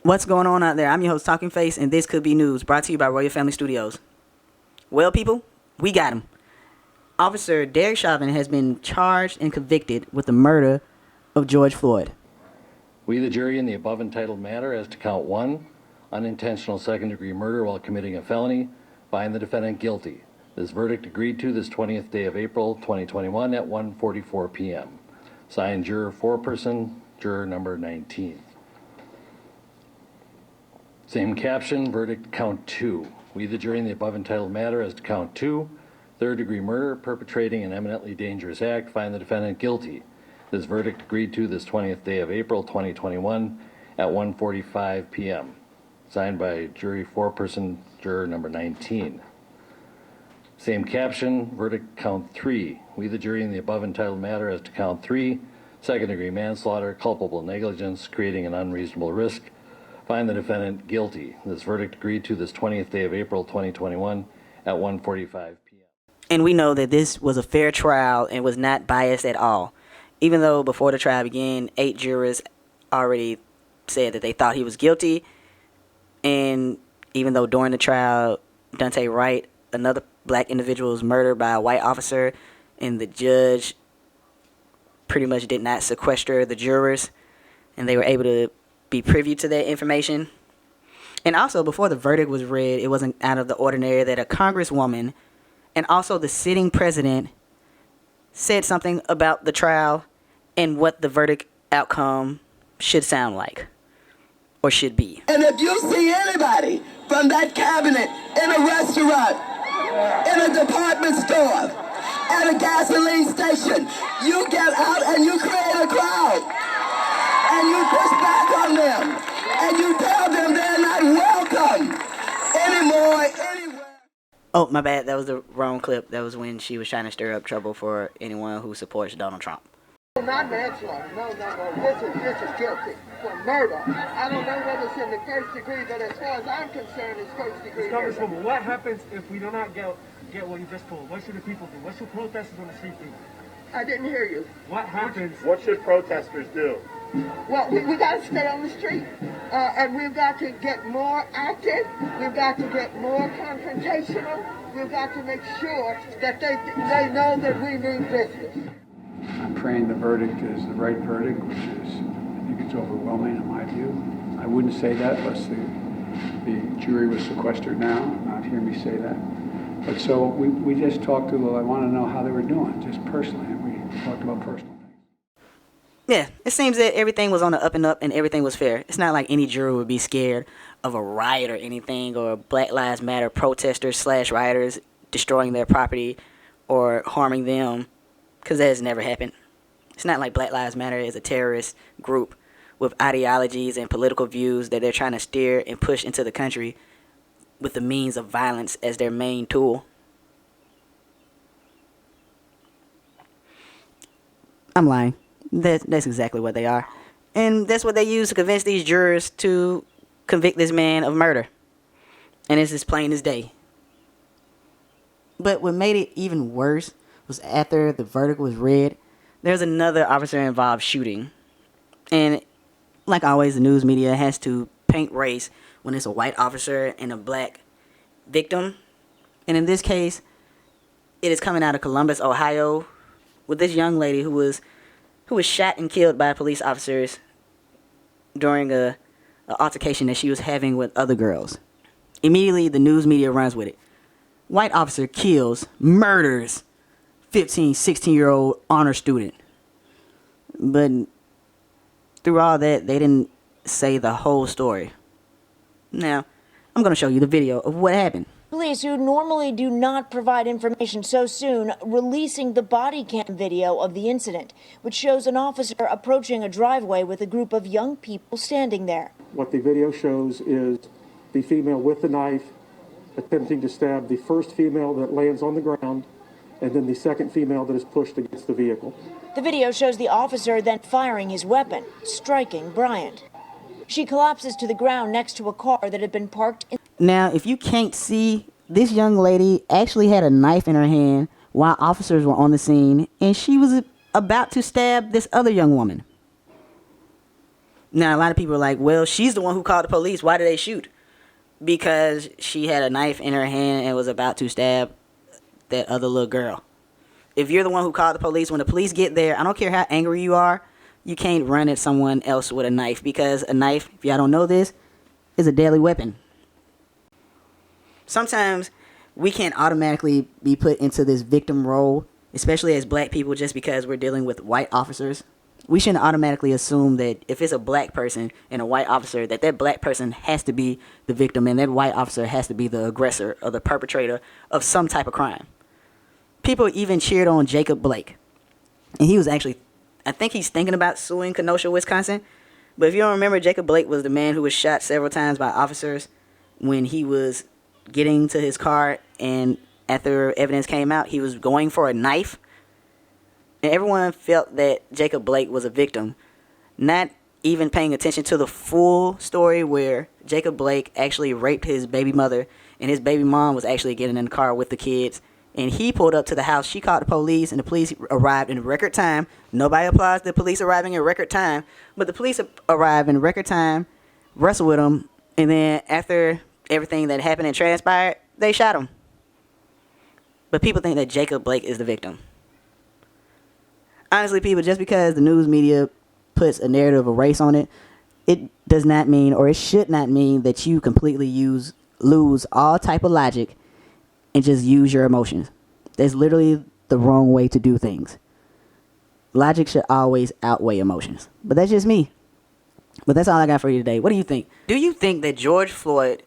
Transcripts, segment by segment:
What's going on out there? I'm your host, Talking Face, and this could be news brought to you by Royal Family Studios. Well, people, we got him. Officer Derek Chauvin has been charged and convicted with the murder of George Floyd. We, the jury, in the above entitled matter as to count 1, unintentional second-degree murder while committing a felony, find the defendant guilty. This verdict agreed to this 20th day of April, 2021 at 1:44 p.m. Signed, juror foreperson, juror number 19. Same caption, verdict count 2. We, the jury, in the above entitled matter as to count 2, third-degree murder, perpetrating an eminently dangerous act, find the defendant guilty. This verdict agreed to this 20th day of April, 2021 at 1:45 p.m. Signed by jury foreperson, juror number 19. Same caption, verdict count 3. We, the jury, in the above entitled matter as to count 3, second-degree manslaughter, culpable negligence, creating an unreasonable risk, find the defendant guilty. This verdict agreed to this 20th day of April, 2021 at 1:45 p.m. And we know that this was a fair trial and was not biased at all. Even though before the trial began, 8 jurors already said that they thought he was guilty. And even though during the trial, Dante Wright, another black individual, was murdered by a white officer, and the judge pretty much did not sequester the jurors, and they were able to be privy to that information. And also, before the verdict was read, it wasn't out of the ordinary that a congresswoman and also the sitting president said something about the trial and what the verdict outcome should sound like or should be. And if you see anybody from that cabinet in a restaurant, in a department store, at a gasoline station, you get out and you create a crowd. And you push back on them, and you tell them they're not welcome anymore, anywhere. Oh, my bad. That was the wrong clip. That was when she was trying to stir up trouble for anyone who supports Donald Trump. Not manslaughter. No. This is guilty for murder. I don't know whether it's in the first degree, but as far as I'm concerned, it's first degree murder. Congresswoman, what happens if we do not get what you just told? What should the people do? What should protesters on the street do? I didn't hear you. What happens? What should protesters do? Well, we got to stay on the street, and we've got to get more active. We've got to get more confrontational. We've got to make sure that they know that we mean business. I'm praying the verdict is the right verdict, which is, I think it's overwhelming in my view. I wouldn't say that unless the jury was sequestered now, not hear me say that. But so we just talked to them. I want to know how they were doing, just personally. We talked about personal. Yeah, it seems that everything was on the up and up and everything was fair. It's not like any juror would be scared of a riot or anything, or Black Lives Matter protesters / rioters destroying their property or harming them, because that has never happened. It's not like Black Lives Matter is a terrorist group with ideologies and political views that they're trying to steer and push into the country with the means of violence as their main tool. I'm lying. That's exactly what they are. And that's what they use to convince these jurors to convict this man of murder. And it's as plain as day. But what made it even worse was after the verdict was read, there's another officer-involved shooting. And like always, the news media has to paint race when it's a white officer and a black victim. And in this case, it is coming out of Columbus, Ohio, with this young lady who was shot and killed by police officers during an altercation that she was having with other girls. Immediately, the news media runs with it. White officer kills, murders 15, 16-year-old honor student. But through all that, they didn't say the whole story. Now, I'm going to show you the video of what happened. Police, who normally do not provide information so soon, releasing the body cam video of the incident, which shows an officer approaching a driveway with a group of young people standing there. What the video shows is the female with the knife attempting to stab the first female that lands on the ground, and then the second female that is pushed against the vehicle. The video shows the officer then firing his weapon, striking Bryant. She collapses to the ground next to a car that had been parked in. Now, if you can't see, this young lady actually had a knife in her hand while officers were on the scene, and she was about to stab this other young woman. Now, a lot of people are like, well, she's the one who called the police. Why did they shoot? Because she had a knife in her hand and was about to stab that other little girl. If you're the one who called the police, when the police get there, I don't care how angry you are, you can't run at someone else with a knife, because a knife, if y'all don't know this, is a deadly weapon. Sometimes we can't automatically be put into this victim role, especially as black people, just because we're dealing with white officers. We shouldn't automatically assume that if it's a black person and a white officer, that that black person has to be the victim and that white officer has to be the aggressor or the perpetrator of some type of crime. People even cheered on Jacob Blake. And he was actually, I think he's thinking about suing Kenosha, Wisconsin. But if you don't remember, Jacob Blake was the man who was shot several times by officers when he was getting to his car, and after evidence came out, he was going for a knife. And everyone felt that Jacob Blake was a victim, not even paying attention to the full story where Jacob Blake actually raped his baby mother, and his baby mom was actually getting in the car with the kids. And he pulled up to the house. She called the police, and the police arrived in record time. Nobody applauds the police arriving in record time, but the police arrived in record time, wrestled with him, and then after everything that happened and transpired, they shot him. But people think that Jacob Blake is the victim. Honestly, people, just because the news media puts a narrative of race on it, it does not mean, or it should not mean, that you completely lose all type of logic and just use your emotions. That's literally the wrong way to do things. Logic should always outweigh emotions. But that's just me. But that's all I got for you today. What do you think? Do you think that George Floyd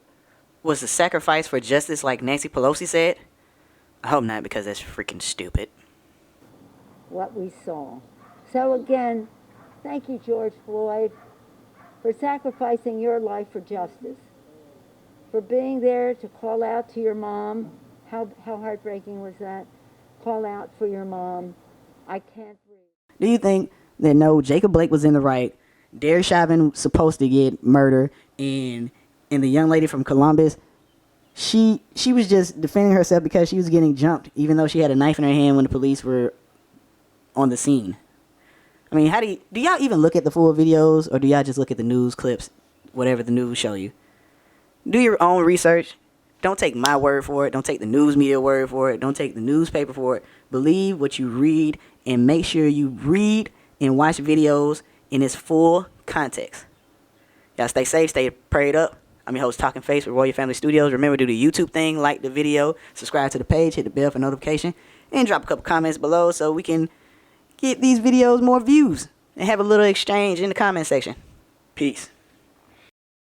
was a sacrifice for justice like Nancy Pelosi said? I hope not, because that's freaking stupid. What we saw. So again, thank you, George Floyd, for sacrificing your life for justice, for being there to call out to your mom. How heartbreaking was that? Call out for your mom. I can't breathe. Do you think that no, Jacob Blake was in the right, Derek Chauvin was supposed to get murdered, and the young lady from Columbus, she was just defending herself because she was getting jumped, even though she had a knife in her hand when the police were on the scene? I mean, how do y'all even look at the full videos, or do y'all just look at the news clips, whatever the news show you? Do your own research. Don't take my word for it. Don't take the news media word for it. Don't take the newspaper for it. Believe what you read, and make sure you read and watch videos in its full context. Y'all stay safe, stay prayed up. I'm your host, Talking Face with Royal Family Studios. Remember, do the YouTube thing, like the video, subscribe to the page, hit the bell for notification, and drop a couple comments below so we can get these videos more views and have a little exchange in the comment section. Peace.